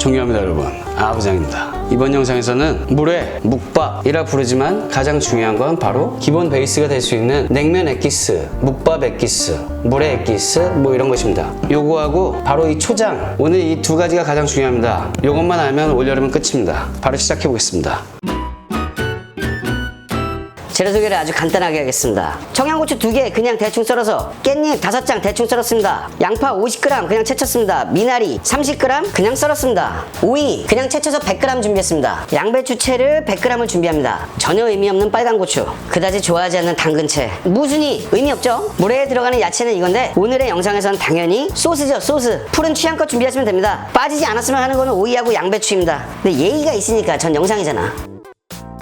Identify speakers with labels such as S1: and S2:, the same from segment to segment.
S1: 존경합니다 여러분, 아부장입니다. 이번 영상에서는 물에 묵밥이라 부르지만 가장 중요한 건 바로 기본 베이스가 될 수 있는 냉면 액기스, 묵밥 액기스, 물의 액기스 뭐 이런 것입니다. 요거하고 바로 이 초장, 오늘 이 두 가지가 가장 중요합니다. 요것만 알면 올여름은 끝입니다. 바로 시작해 보겠습니다.
S2: 재료 소개를 아주 간단하게 하겠습니다. 청양고추 2개 그냥 대충 썰어서, 깻잎 5장 대충 썰었습니다. 양파 50g 그냥 채쳤습니다. 미나리 30g 그냥 썰었습니다. 오이 그냥 채쳐서 100g 준비했습니다. 양배추 채를 100g을 준비합니다. 전혀 의미 없는 빨간 고추, 그다지 좋아하지 않는 당근채, 무순이 의미 없죠? 물에 들어가는 야채는 이건데 오늘의 영상에서는 당연히 소스죠. 소스 풀은 취향껏 준비하시면 됩니다. 빠지지 않았으면 하는 거는 오이하고 양배추입니다. 근데 예의가 있으니까 전 영상이잖아.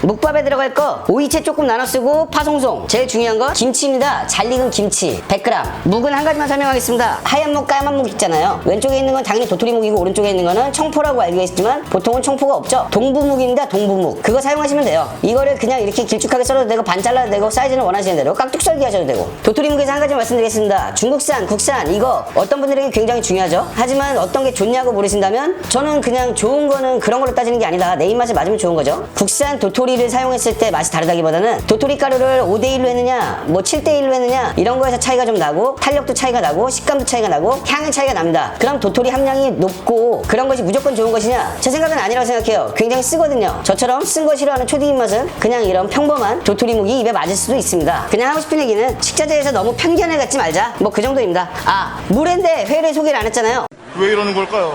S2: 묵밥에 들어갈 거 오이채 조금 나눠 쓰고 파송송, 제일 중요한 건 김치입니다. 잘 익은 김치 100g. 묵은 한 가지만 설명하겠습니다. 하얀 묵, 까만 묵 있잖아요. 왼쪽에 있는 건 당연히 도토리묵이고 오른쪽에 있는 거는 청포라고 알고 계시지만 보통은 청포가 없죠. 동부묵입니다. 동부묵. 그거 사용하시면 돼요. 이거를 그냥 이렇게 길쭉하게 썰어도 되고 반 잘라도 되고 사이즈는 원하시는 대로 깍둑 썰기 하셔도 되고. 도토리묵에서 한 가지 말씀드리겠습니다. 중국산, 국산 이거 어떤 분들에게 굉장히 중요하죠. 하지만 어떤 게 좋냐고 물으신다면 저는 그냥 좋은 거는 그런 걸로 따지는 게 아니다. 내 입맛에 맞으면 좋은 거죠. 국산 도토리를 사용했을 때 맛이 다르다기보다는 도토리 가루를 5:1로 했느냐 뭐 7:1로 했느냐 이런 거에서 차이가 좀 나고, 탄력도 차이가 나고, 식감도 차이가 나고, 향의 차이가 납니다. 그럼 도토리 함량이 높고 그런 것이 무조건 좋은 것이냐? 제 생각은 아니라고 생각해요. 굉장히 쓰거든요. 저처럼 쓴 거 싫어하는 초딩 입맛은 그냥 이런 평범한 도토리묵이 입에 맞을 수도 있습니다. 그냥 하고 싶은 얘기는 식자재에서 너무 편견을 갖지 말자, 뭐 그 정도입니다. 아, 물회인데 회를 소개를 안 했잖아요.
S3: 왜 이러는 걸까요?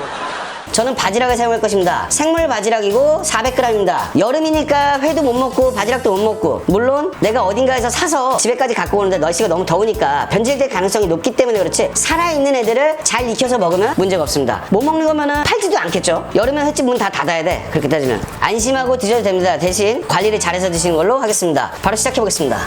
S2: 저는 바지락을 사용할 것입니다. 생물 바지락이고 400g입니다. 여름이니까 회도 못 먹고 바지락도 못 먹고, 물론 내가 어딘가에서 사서 집에까지 갖고 오는데 날씨가 너무 더우니까 변질될 가능성이 높기 때문에 그렇지, 살아있는 애들을 잘 익혀서 먹으면 문제가 없습니다. 못 먹는 거면은 팔지도 않겠죠. 여름엔 횟집 문 다 닫아야 돼. 그렇게 따지면 안심하고 드셔도 됩니다. 대신 관리를 잘해서 드시는 걸로 하겠습니다. 바로 시작해 보겠습니다.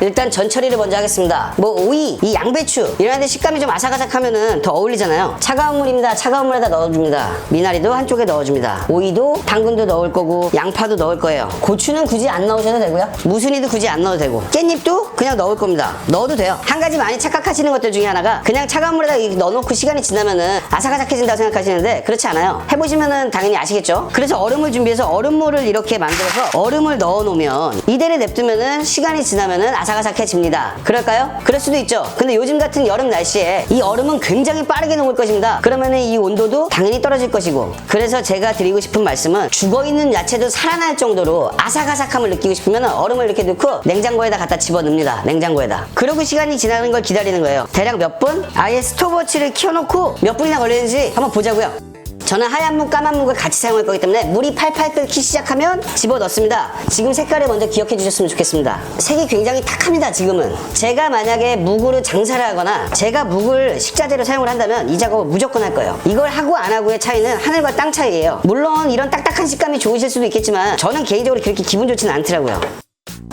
S2: 일단 전 처리를 먼저 하겠습니다. 뭐 오이, 이 양배추 이런 애들 식감이 좀 아삭아삭하면은 더 어울리잖아요. 차가운 물입니다. 차가운 물에다 넣어줍니다. 미나리도 한쪽에 넣어줍니다. 오이도, 당근도 넣을 거고, 양파도 넣을 거예요. 고추는 굳이 안 넣으셔도 되고요. 무순이도 굳이 안 넣어도 되고, 깻잎도 그냥 넣을 겁니다. 넣어도 돼요. 한 가지 많이 착각하시는 것들 중에 하나가 그냥 차가운 물에다 넣어놓고 시간이 지나면은 아삭아삭해진다고 생각하시는데 그렇지 않아요. 해보시면은 당연히 아시겠죠? 그래서 얼음을 준비해서 얼음물을 이렇게 만들어서 얼음을 넣어놓으면 이대로 냅두면은 시간이 지나면은 아삭아삭해집니다. 그럴까요? 그럴 수도 있죠. 근데 요즘 같은 여름 날씨에 이 얼음은 굉장히 빠르게 녹을 것입니다. 그러면은 이 온도도 당연히 떨어질 것이고, 그래서 제가 드리고 싶은 말씀은 죽어있는 야채도 살아날 정도로 아삭아삭함을 느끼고 싶으면 얼음을 이렇게 넣고 냉장고에다 갖다 집어넣습니다. 냉장고에다. 그러고 시간이 지나는 걸 기다리는 거예요. 대략 몇 분? 아예 스톱워치를 켜놓고 몇 분이나 걸리는지 한번 보자고요. 저는 하얀 묵, 까만 묵을 같이 사용할 거기 때문에 물이 팔팔 끓기 시작하면 집어넣습니다. 지금 색깔을 먼저 기억해 주셨으면 좋겠습니다. 색이 굉장히 탁합니다. 지금은 제가 만약에 묵으로 장사를 하거나 제가 묵을 식자재로 사용을 한다면 이 작업을 무조건 할 거예요. 이걸 하고 안 하고의 차이는 하늘과 땅 차이예요. 물론 이런 딱딱한 식감이 좋으실 수도 있겠지만 저는 개인적으로 그렇게 기분 좋지는 않더라고요.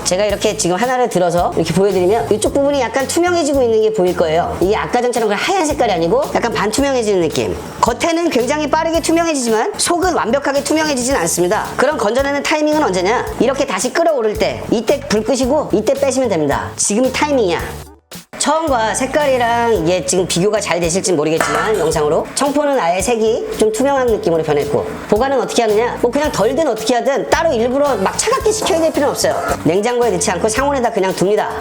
S2: 제가 이렇게 지금 하나를 들어서 이렇게 보여드리면 이쪽 부분이 약간 투명해지고 있는 게 보일 거예요. 이게 아까 전처럼 하얀 색깔이 아니고 약간 반투명해지는 느낌. 겉에는 굉장히 빠르게 투명해지지만 속은 완벽하게 투명해지진 않습니다. 그럼 건져내는 타이밍은 언제냐? 이렇게 다시 끓어오를 때, 이때 불 끄시고 이때 빼시면 됩니다. 지금이 타이밍이야. 처음과 색깔이랑 이게 지금 비교가 잘 되실지 모르겠지만 영상으로 청포는 아예 색이 좀 투명한 느낌으로 변했고, 보관은 어떻게 하느냐, 뭐 그냥 덜든 어떻게 하든 따로 일부러 막 차갑게 식혀야 될 필요는 없어요. 냉장고에 넣지 않고 상온에다 그냥 둡니다.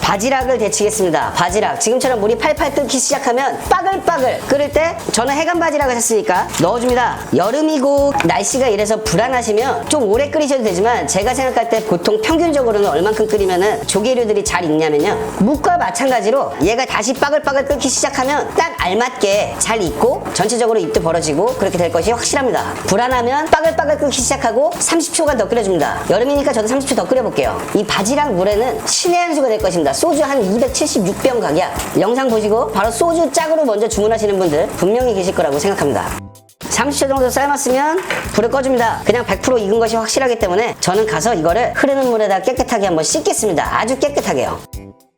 S2: 바지락을 데치겠습니다. 바지락 지금처럼 물이 팔팔 끓기 시작하면 빠글빠글 끓을 때 저는 해감 바지락을 샀으니까 넣어줍니다. 여름이고 날씨가 이래서 불안하시면 좀 오래 끓이셔도 되지만 제가 생각할 때 보통 평균적으로는 얼만큼 끓이면은 조개류들이 잘 익냐면요, 묵과 마찬가지로 얘가 다시 빠글빠글 끓기 시작하면 딱 알맞게 잘 익고 전체적으로 입도 벌어지고 그렇게 될 것이 확실합니다. 불안하면 빠글빠글 끓기 시작하고 30초간 더 끓여줍니다. 여름이니까 저도 30초 더 끓여볼게요. 이 바지락 물에는 신의 한 수가 될 것입니다. 소주 한 276병 각이야. 영상 보시고 바로 소주 짝으로 먼저 주문하시는 분들 분명히 계실 거라고 생각합니다. 30초 정도 삶았으면 불을 꺼줍니다. 그냥 100% 익은 것이 확실하기 때문에 저는 가서 이거를 흐르는 물에다 깨끗하게 한번 씻겠습니다. 아주 깨끗하게요.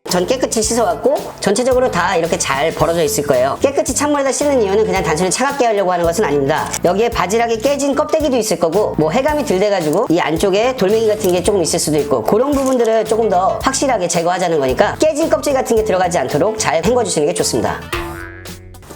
S2: 전 깨끗이 씻어갖고 전체적으로 다 이렇게 잘 벌어져 있을 거예요. 깨끗이 찬물에다 씻는 이유는 그냥 단순히 차갑게 하려고 하는 것은 아닙니다. 여기에 바지락이 깨진 껍데기도 있을 거고, 뭐 해감이 덜 돼가지고 이 안쪽에 돌멩이 같은 게 조금 있을 수도 있고, 그런 부분들을 조금 더 확실하게 제거하자는 거니까 깨진 껍질 같은 게 들어가지 않도록 잘 헹궈주시는 게 좋습니다.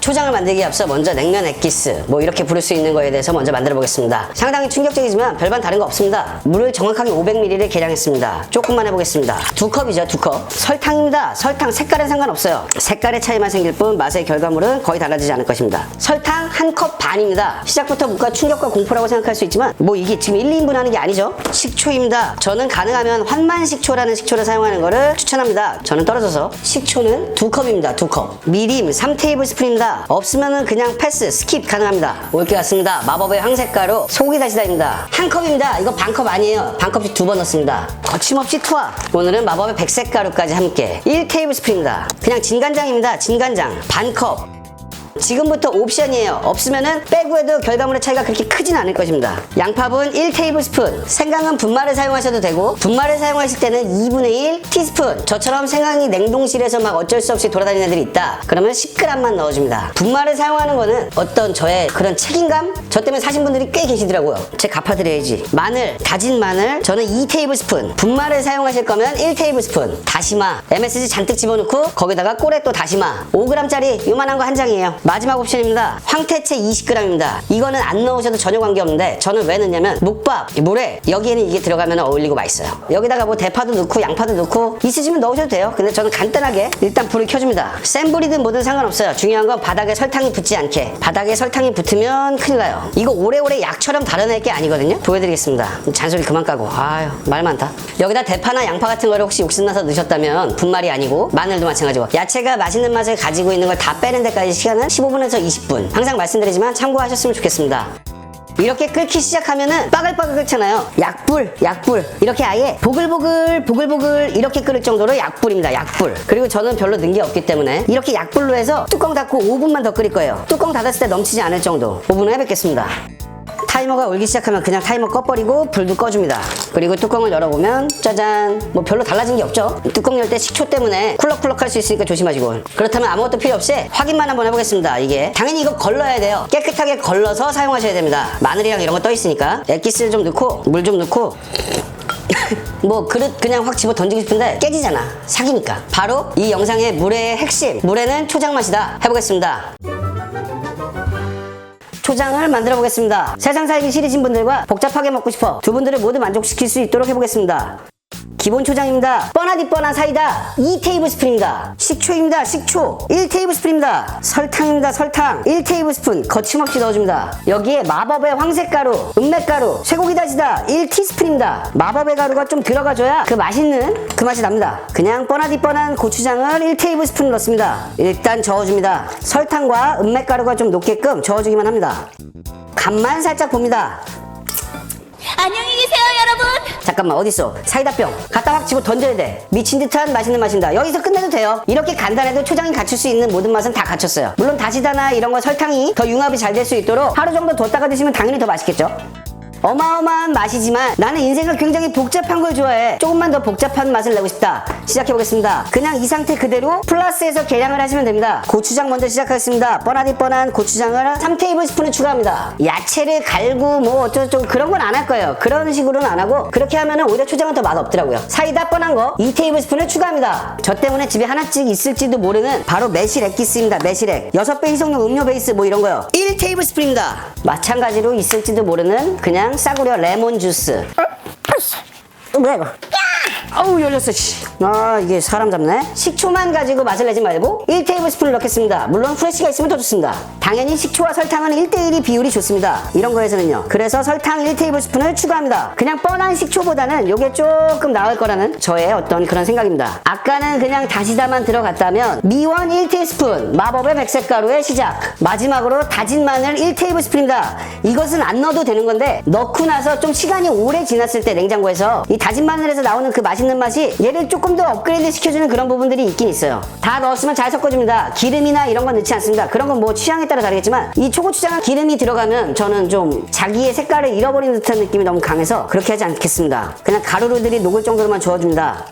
S2: 초장을 만들기에 앞서 먼저 냉면 액기스 뭐 이렇게 부를 수 있는 거에 대해서 먼저 만들어 보겠습니다. 상당히 충격적이지만 별반 다른 거 없습니다. 물을 정확하게 500ml를 계량했습니다. 조금만 해보겠습니다. 2컵이죠, 2컵. 설탕입니다. 설탕 색깔은 상관없어요. 색깔의 차이만 생길 뿐 맛의 결과물은 거의 달라지지 않을 것입니다. 설탕 1컵 반입니다. 시작부터 뭔가 충격과 공포라고 생각할 수 있지만 뭐 이게 지금 1, 2인분 하는 게 아니죠. 식초입니다. 저는 가능하면 환만식초라는 식초를 사용하는 거를 추천합니다. 저는 떨어져서 식초는 2컵입니다. 2컵. 미림 3테이블스푼입니다. 없으면은 그냥 패스, 스킵 가능합니다. 올 게 같습니다. 마법의 황색가루 소고기 다시다입니다. 1컵입니다. 이거 반컵 아니에요. 반컵씩 2번 넣습니다. 거침없이 투하. 오늘은 마법의 백색가루까지 함께 1테이블스푼입니다. 그냥 진간장입니다. 진간장 반컵. 지금부터 옵션이에요. 없으면은 빼고 해도 결과물의 차이가 그렇게 크진 않을 것입니다. 양파분 1테이블스푼. 생강은 분말을 사용하셔도 되고 분말을 사용하실 때는 2분의 1 티스푼. 저처럼 생강이 냉동실에서 막 어쩔 수 없이 돌아다니는 애들이 있다. 그러면 10g만 넣어줍니다. 분말을 사용하는 거는 어떤 저의 그런 책임감? 저 때문에 사신 분들이 꽤 계시더라고요. 제 갚아드려야지. 마늘, 다진 마늘 저는 2테이블스푼. 분말을 사용하실 거면 1테이블스푼. 다시마, MSG 잔뜩 집어넣고 거기다가 꼴에 또 다시마 5g짜리 요만한 거 한 장이에요. 마지막 옵션입니다. 황태채 20g입니다. 이거는 안 넣으셔도 전혀 관계없는데 저는 왜 넣냐면 묵밥, 물에 여기에는 이게 들어가면 어울리고 맛있어요. 여기다가 뭐 대파도 넣고 양파도 넣고 있으시면 넣으셔도 돼요. 근데 저는 간단하게 일단 불을 켜줍니다. 센 불이든 뭐든 상관없어요. 중요한 건 바닥에 설탕이 붙지 않게. 바닥에 설탕이 붙으면 큰일 나요. 이거 오래오래 약처럼 달아낼 게 아니거든요. 보여드리겠습니다. 잔소리 그만 까고. 아유 말 많다. 여기다 대파나 양파 같은 거를 혹시 욕심나서 넣으셨다면 분말이 아니고 마늘도 마찬가지고 야채가 맛있는 맛을 가지고 있는 걸 다 빼는 데까지 시간은 15분에서 20분. 항상 말씀드리지만 참고하셨으면 좋겠습니다. 이렇게 끓기 시작하면은 빠글빠글 끓잖아요. 약불 이렇게 아예 보글보글 이렇게 끓을 정도로 약불입니다. 약불. 그리고 저는 별로 넣은 게 없기 때문에 이렇게 약불로 해서 뚜껑 닫고 5분만 더 끓일 거예요. 뚜껑 닫았을 때 넘치지 않을 정도. 5분 후에 뵙겠습니다. 타이머가 울기 시작하면 그냥 타이머 꺼버리고 불도 꺼줍니다. 그리고 뚜껑을 열어보면 짜잔. 뭐 별로 달라진 게 없죠. 뚜껑 열 때 식초 때문에 쿨럭쿨럭 할 수 있으니까 조심하시고. 그렇다면 아무것도 필요 없이 확인만 한번 해보겠습니다. 이게 당연히 이거 걸러야 돼요. 깨끗하게 걸러서 사용하셔야 됩니다. 마늘이랑 이런 거 떠 있으니까 액기스를 좀 넣고 물 좀 넣고 뭐 그릇 그냥 확 집어 던지고 싶은데 깨지잖아. 사기니까. 바로 이 영상의 물의 핵심. 물에는 초장 맛이다. 해보겠습니다. 초장을 만들어 보겠습니다. 세상 살기 싫으신 분들과 복잡하게 먹고 싶어 두 분들을 모두 만족시킬 수 있도록 해보겠습니다. 기본 초장입니다. 뻔하디 뻔한 사이다 2테이블스푼입니다. 식초입니다. 식초 1테이블스푼입니다. 설탕입니다. 설탕 1테이블스푼 거침없이 넣어줍니다. 여기에 마법의 황색가루, 은맥가루, 쇠고기 다지다 1티스푼입니다. 마법의 가루가 좀 들어가줘야 그 맛있는 그 맛이 납니다. 그냥 뻔하디 뻔한 고추장을 1테이블스푼 넣습니다. 일단 저어줍니다. 설탕과 은맥가루가 좀 녹게끔 저어주기만 합니다. 간만 살짝 봅니다.
S3: 안녕히 계세요, 여러분.
S2: 잠깐만 어딨어? 사이다병 갖다 확 집어 던져야 돼. 미친 듯한 맛있는 맛입니다. 여기서 끝내도 돼요. 이렇게 간단해도 초장이 갖출 수 있는 모든 맛은 다 갖췄어요. 물론 다시다나 이런 거 설탕이 더 융합이 잘 될 수 있도록 하루 정도 뒀다가 드시면 당연히 더 맛있겠죠. 어마어마한 맛이지만 나는 인생을 굉장히 복잡한 걸 좋아해. 조금만 더 복잡한 맛을 내고 싶다. 시작해보겠습니다. 그냥 이 상태 그대로 플러스해서 계량을 하시면 됩니다. 고추장 먼저 시작하겠습니다. 뻔하디 뻔한 고추장을 3테이블스푼을 추가합니다. 야채를 갈고 뭐 어쩌고저쩌고 그런 건 안 할 거예요. 그런 식으로는 안 하고 그렇게 하면 오히려 초장은 더 맛없더라고요. 사이다 뻔한 거 2테이블스푼을 추가합니다. 저 때문에 집에 하나씩 있을지도 모르는 바로 매실 액기스입니다. 매실액 6배 희석용 음료 베이스 뭐 이런 거요. 1테이블스푼입니다. 마찬가지로 있을지도 모르는 그냥 싸구려 레몬 주스. 뭐야 이거? 아우 열렸어. 아 이게 사람 잡네. 식초만 가지고 맛을 내지 말고 1테이블스푼을 넣겠습니다. 물론 후레쉬가 있으면 더 좋습니다. 당연히 식초와 설탕은 1대1이 비율이 좋습니다. 이런 거에서는요. 그래서 설탕 1테이블스푼을 추가합니다. 그냥 뻔한 식초보다는 요게 조금 나을 거라는 저의 어떤 그런 생각입니다. 아까는 그냥 다시다만 들어갔다면 미원 1티스푼 마법의 백색가루의 시작. 마지막으로 다진 마늘 1테이블스푼입니다. 이것은 안 넣어도 되는 건데 넣고 나서 좀 시간이 오래 지났을 때 냉장고에서 이 다진 마늘에서 나오는 그 맛있는 맛이 얘를 조금 더 업그레이드 시켜주는 그런 부분들이 있긴 있어요. 다 넣었으면 잘 섞어줍니다. 기름이나 이런 건 넣지 않습니다. 그런 건 뭐 취향에 따라 다르겠지만 이 초고추장은 기름이 들어가면 저는 좀 자기의 색깔을 잃어버리는 듯한 느낌이 너무 강해서 그렇게 하지 않겠습니다. 그냥 가루들이 녹을 정도로만 저어줍니다.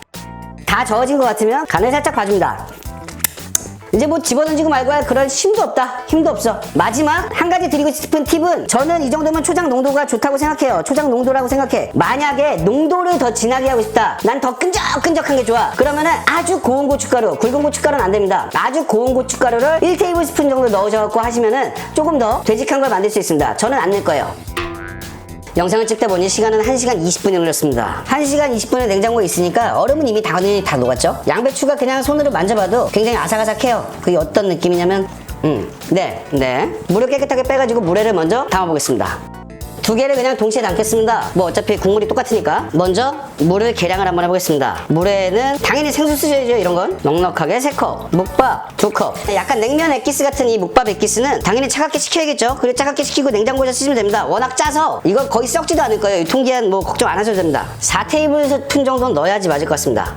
S2: 다 저어진 것 같으면 간을 살짝 봐줍니다. 이제 뭐 집어던지고 말고야 그럴 힘도 없다. 힘도 없어. 마지막 한 가지 드리고 싶은 팁은 저는 이 정도면 초장 농도가 좋다고 생각해요. 초장 농도라고 생각해. 만약에 농도를 더 진하게 하고 싶다. 난 더 끈적끈적한 게 좋아. 그러면은 아주 고운 고춧가루, 굵은 고춧가루는 안 됩니다. 아주 고운 고춧가루를 1테이블스푼 정도 넣으셔갖고 하시면은 조금 더 되직한 걸 만들 수 있습니다. 저는 안 넣을 거예요. 영상을 찍다 보니 시간은 1시간 20분이 흘렀습니다. 1시간 20분의 냉장고에 있으니까 얼음은 이미 당연히 다 녹았죠. 양배추가 그냥 손으로 만져봐도 굉장히 아삭아삭해요. 그게 어떤 느낌이냐면 네. 물을 깨끗하게 빼가지고 물회를 먼저 담아보겠습니다. 두 개를 그냥 동시에 담겠습니다. 뭐 어차피 국물이 똑같으니까. 먼저 물을 계량을 한번 해보겠습니다. 물에는 당연히 생수 쓰셔야죠. 이런 건 넉넉하게 3컵, 묵밥 2컵. 약간 냉면 액기스 같은 이 묵밥 액기스는 당연히 차갑게 식혀야겠죠. 그리고 차갑게 식히고 냉장고에서 쓰시면 됩니다. 워낙 짜서 이거 거의 썩지도 않을 거예요. 유통기한 뭐 걱정 안 하셔도 됩니다. 4테이블스푼 정도는 넣어야지 맞을 것 같습니다.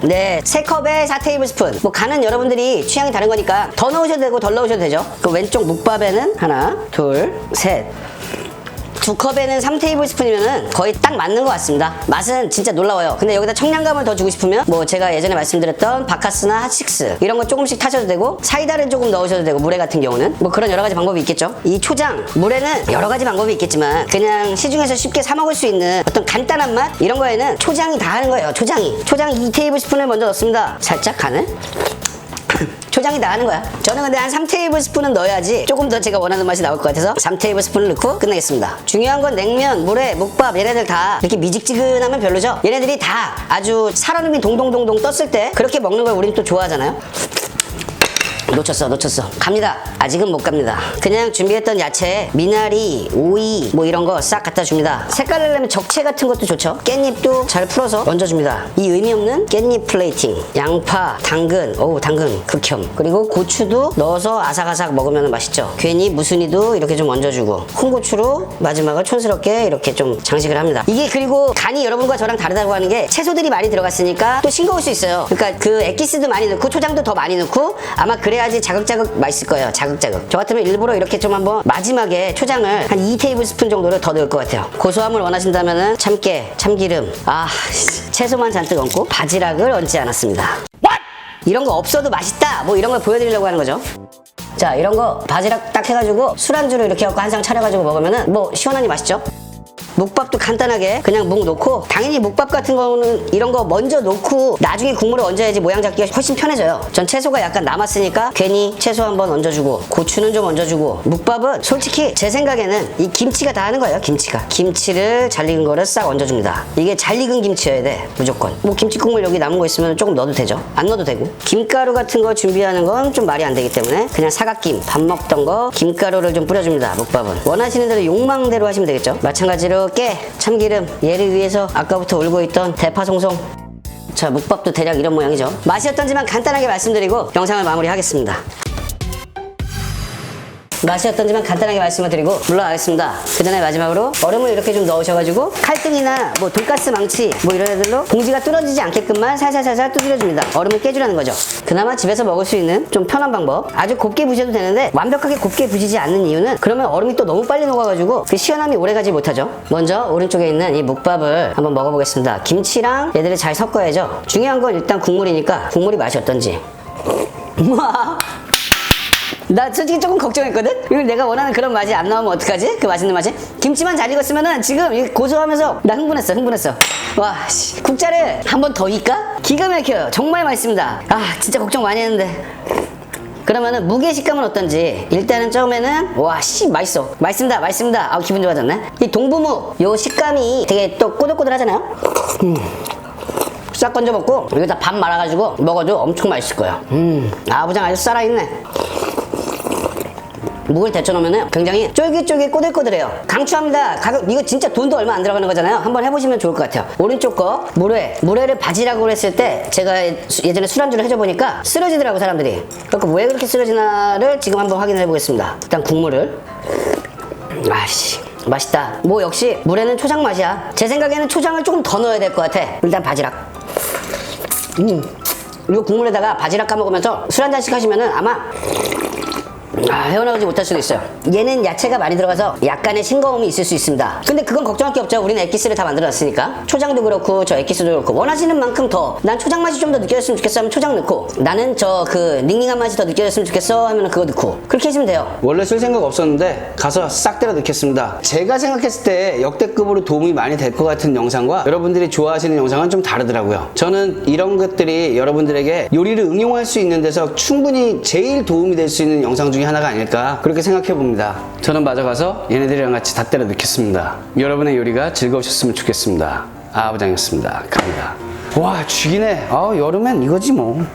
S2: 네, 3컵에 4테이블스푼. 뭐 간은 여러분들이 취향이 다른 거니까 더 넣으셔도 되고 덜 넣으셔도 되죠. 그 왼쪽 묵밥에는 하나, 둘, 셋. 2컵에는 3테이블스푼이면은 거의 딱 맞는 것 같습니다. 맛은 진짜 놀라워요. 근데 여기다 청량감을 더 주고 싶으면 뭐 제가 예전에 말씀드렸던 바카스나 핫식스 이런 거 조금씩 타셔도 되고 사이다를 조금 넣으셔도 되고 물회 같은 경우는 뭐 그런 여러 가지 방법이 있겠죠. 이 초장, 물회는 여러 가지 방법이 있겠지만 그냥 시중에서 쉽게 사 먹을 수 있는 어떤 간단한 맛 이런 거에는 초장이 다 하는 거예요. 초장 2테이블스푼을 먼저 넣습니다. 살짝 간을 초장이 다 하는 거야. 저는 근데 한 3테이블스푼은 넣어야지 조금 더 제가 원하는 맛이 나올 것 같아서 3테이블스푼을 넣고 끝내겠습니다. 중요한 건 냉면, 물회, 묵밥 얘네들 다 이렇게 미직지근하면 별로죠. 얘네들이 다 아주 살얼음이 동동동동 떴을 때 그렇게 먹는 걸 우린 또 좋아하잖아요. 놓쳤어. 갑니다. 아직은 못 갑니다. 그냥 준비했던 야채, 미나리, 오이 뭐 이런 거 싹 갖다 줍니다. 색깔 내려면 적채 같은 것도 좋죠. 깻잎도 잘 풀어서 얹어줍니다. 이 의미 없는 깻잎 플레이팅. 양파, 당근, 당근 극혐. 그리고 고추도 넣어서 아삭아삭 먹으면 맛있죠. 괜히 무순이도 이렇게 좀 얹어주고 홍고추로 마지막을 촌스럽게 이렇게 좀 장식을 합니다. 이게 그리고 간이 여러분과 저랑 다르다고 하는 게 채소들이 많이 들어갔으니까 또 싱거울 수 있어요. 그러니까 그 액기스도 많이 넣고 초장도 더 많이 넣고 아마 그래야지 자극자극 맛있을 거예요. 자극자극. 저 같으면 일부러 이렇게 좀 한번 마지막에 초장을 한 2테이블스푼 정도를 더 넣을 것 같아요. 고소함을 원하신다면은 참깨, 참기름, 채소만 잔뜩 얹고 바지락을 얹지 않았습니다. 이런 거 없어도 맛있다 뭐 이런 걸 보여드리려고 하는 거죠. 자, 이런 거 바지락 딱 해가지고 술안주로 이렇게 해갖고 한 상 차려가지고 먹으면은 뭐 시원하니 맛있죠. 묵밥도 간단하게 그냥 묵 넣고 당연히 묵밥 같은 거는 이런 거 먼저 넣고 나중에 국물을 얹어야지 모양 잡기가 훨씬 편해져요. 전 채소가 약간 남았으니까 괜히 채소 한번 얹어주고 고추는 좀 얹어주고 묵밥은 솔직히 제 생각에는 이 김치가 다 하는 거예요. 김치를 잘 익은 거를 싹 얹어줍니다. 이게 잘 익은 김치여야 돼 무조건. 뭐 김치 국물 여기 남은 거 있으면 조금 넣어도 되죠. 안 넣어도 되고 김가루 같은 거 준비하는 건 좀 말이 안 되기 때문에 그냥 사각김 밥 먹던 거 김가루를 좀 뿌려줍니다. 묵밥은 원하시는 대로 욕망대로 하시면 되겠죠. 마찬가지로 깨, 참기름 얘를 위해서 아까부터 울고 있던 대파송송. 자, 묵밥도 대략 이런 모양이죠. 맛이 어떤지만 간단하게 말씀드리고 영상을 마무리하겠습니다. 맛이 어떤지만 간단하게 말씀을 드리고 물러가겠습니다. 그 전에 마지막으로 얼음을 이렇게 좀 넣으셔가지고 칼등이나 뭐 돈가스 망치 뭐 이런 애들로 봉지가 뚫어지지 않게끔만 살살살살 두드려줍니다. 얼음을 깨주라는 거죠. 그나마 집에서 먹을 수 있는 좀 편한 방법. 아주 곱게 부셔도 되는데 완벽하게 곱게 부시지 않는 이유는 그러면 얼음이 또 너무 빨리 녹아가지고 그 시원함이 오래가지 못하죠. 먼저 오른쪽에 있는 이 묵밥을 한번 먹어보겠습니다. 김치랑 얘들을 잘 섞어야죠. 중요한 건 일단 국물이니까 국물이 맛이 어떤지. 나 솔직히 조금 걱정했거든? 이거 내가 원하는 그런 맛이 안 나오면 어떡하지? 그 맛있는 맛이? 김치만 잘 익었으면은 지금 고소하면서 나 흥분했어. 와, 씨. 국자를 한 번 더 익까? 기가 막혀요. 정말 맛있습니다. 진짜 걱정 많이 했는데. 그러면은 무게 식감은 어떤지 일단은 처음에는 맛있어. 맛있습니다. 기분 좋아졌네. 이 동부무 요 식감이 되게 또 꼬들꼬들하잖아요. 싹 건져 먹고 여기다 밥 말아가지고 먹어도 엄청 맛있을 거예요. 아부장 아주 살아있네. 묵을 데쳐놓으면 굉장히 쫄깃쫄깃 꼬들꼬들해요. 강추합니다. 가격 이거 진짜 돈도 얼마 안 들어가는 거잖아요. 한번 해보시면 좋을 것 같아요. 오른쪽 거 물회를 바지락으로 했을 때 제가 예전에 술안주를 해줘보니까 쓰러지더라고 사람들이. 그래서 왜 그렇게 쓰러지나를 지금 한번 확인을 해보겠습니다. 일단 국물을 맛있다. 뭐 역시 물회는 초장 맛이야. 제 생각에는 초장을 조금 더 넣어야 될 것 같아. 일단 바지락. 이 국물에다가 바지락 까먹으면서 술 한 잔씩 하시면은 아마 헤어나오지 못할 수도 있어요. 얘는 야채가 많이 들어가서 약간의 싱거움이 있을 수 있습니다. 근데 그건 걱정할 게 없죠. 우리는 엑기스를 다 만들어놨으니까. 초장도 그렇고 저 엑기스도 그렇고 원하시는 만큼 더 난 초장 맛이 좀 더 느껴졌으면 좋겠어 하면 초장 넣고 나는 저 그 닝닝한 맛이 더 느껴졌으면 좋겠어 하면 그거 넣고 그렇게 해주면 돼요.
S1: 원래 쓸 생각 없었는데 가서 싹 때려 넣겠습니다. 제가 생각했을 때 역대급으로 도움이 많이 될 것 같은 영상과 여러분들이 좋아하시는 영상은 좀 다르더라고요. 저는 이런 것들이 여러분들에게 요리를 응용할 수 있는 데서 충분히 제일 도움이 될 수 있는 영상 중에 하나가 아닐까 그렇게 생각해 봅니다. 저는 마저 가서 얘네들이랑 같이 다 때려 넣겠습니다. 여러분의 요리가 즐거우셨으면 좋겠습니다. 아부장이었습니다. 갑니다. 와, 죽이네. 여름엔 이거지 뭐.